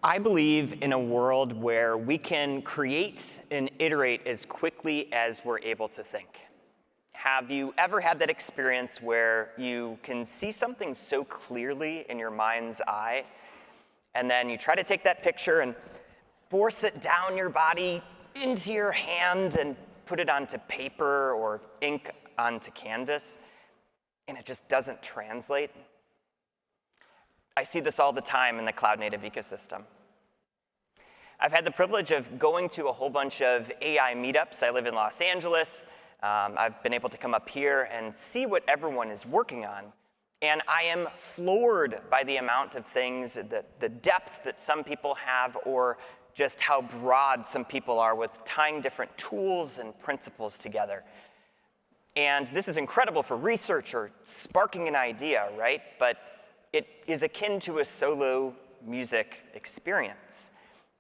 I believe in a world where we can create and iterate as quickly as we're able to think. Have you ever had that experience where you can see something so clearly in your mind's eye, and then you try to take that picture and force it down your body into your hand and put it onto paper or ink onto canvas, and it just doesn't translate? I see this all the time in the cloud-native ecosystem. I've had the privilege of going to a whole bunch of AI meetups. I live in Los Angeles. I've been able to come up here and see what everyone is working on. And I am floored by the amount of things, the depth that some people have, or just how broad some people are with tying different tools and principles together. And this is incredible for research or sparking an idea, right? But it is akin to a solo music experience.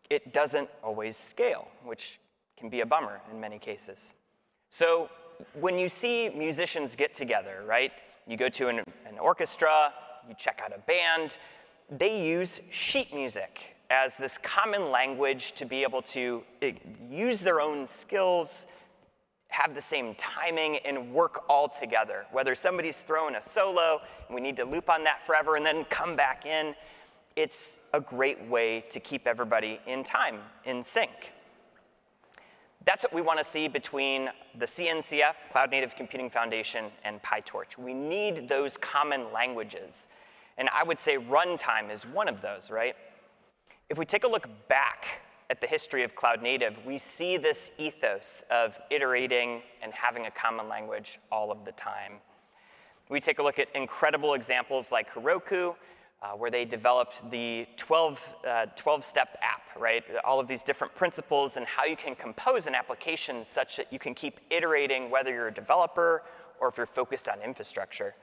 It doesn't always scale, which can be a bummer in many cases. So when you see musicians get together, right? You go to an orchestra, you check out a band, they use sheet music as this common language to be able to use their own skills, have the same timing, and work all together. Whether somebody's throwing a solo, and we need to loop on that forever and then come back in, it's a great way to keep everybody in time, in sync. That's what we want to see between the CNCF, Cloud Native Computing Foundation, and PyTorch. We need those common languages. And I would say runtime is one of those, right? If we take a look back at the history of Cloud Native, we see this ethos of iterating and having a common language all of the time. We take a look at incredible examples like Heroku, where they developed the 12-step app, right? All of these different principles and how you can compose an application such that you can keep iterating whether you're a developer or if you're focused on infrastructure.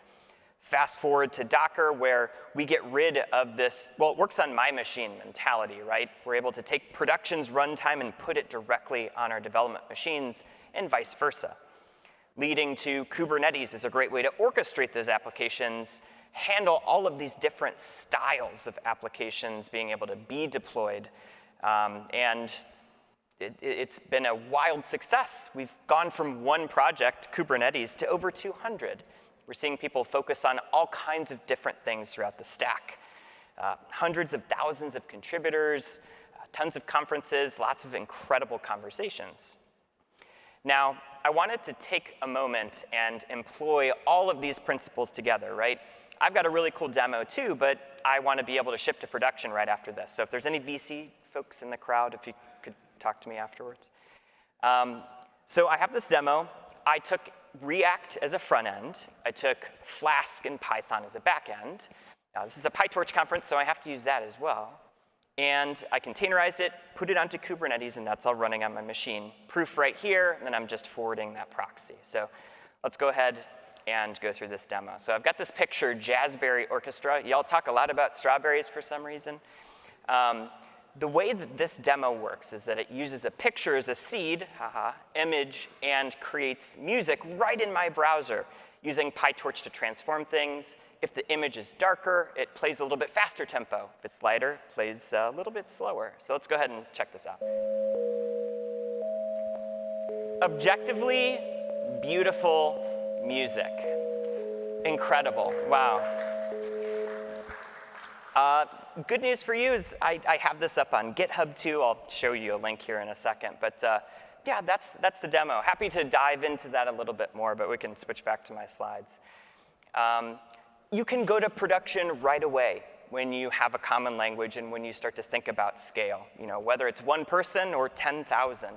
Fast forward to Docker, where we get rid of this, well, it works on my machine mentality, right? We're able to take production's runtime and put it directly on our development machines, and vice versa. Leading to Kubernetes is a great way to orchestrate those applications, handle all of these different styles of applications being able to be deployed. And it's been a wild success. We've gone from one project, Kubernetes, to over 200. We're seeing people focus on all kinds of different things throughout the stack. Hundreds of thousands of contributors, tons of conferences, lots of incredible conversations. Now, I wanted to take a moment and employ all of these principles together, right? I've got a really cool demo too, but I want to be able to ship to production right after this. So if there's any VC folks in the crowd, if you could talk to me afterwards. So I have this demo. I took React as a front end. I took Flask and Python as a back end. This is a PyTorch conference, so I have to use that as well. And I containerized it, put it onto Kubernetes, and that's all running on my machine. Proof right here, and then I'm just forwarding that proxy. So let's go ahead and go through this demo. So I've got this picture, Jazzberry Orchestra. Y'all talk a lot about strawberries for some reason. The way that this demo works is that it uses a picture as a seed, image, and creates music right in my browser using PyTorch to transform things. If the image is darker, it plays a little bit faster tempo. If it's lighter, it plays a little bit slower. So let's go ahead and check this out. Objectively beautiful music. Incredible. Wow. Good news for you is I have this up on GitHub too. I'll show you a link here in a second. But yeah, that's the demo. Happy to dive into that a little bit more, but we can switch back to my slides. You can go to production right away when you have a common language and when you start to think about scale. You know, whether it's one person or 10,000.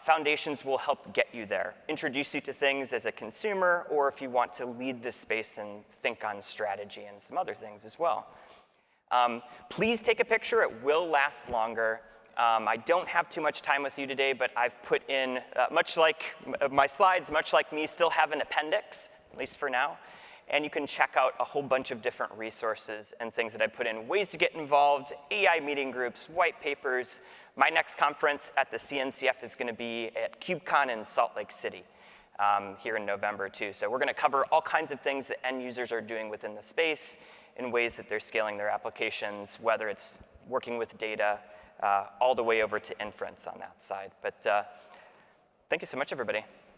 Foundations will help get you there, introduce you to things as a consumer, or if you want to lead this space and think on strategy and some other things as well. Please take a picture. It will last longer. I don't have too much time with you today, but I've put in, much like my slides, much like me, still have an appendix, at least for now. And you can check out a whole bunch of different resources and things that I put in, ways to get involved, AI meeting groups, white papers. My next conference at the CNCF is going to be at KubeCon in Salt Lake City here in November, too. So we're going to cover all kinds of things that end users are doing within the space in ways that they're scaling their applications, whether it's working with data, all the way over to inference on that side. But thank you so much, everybody.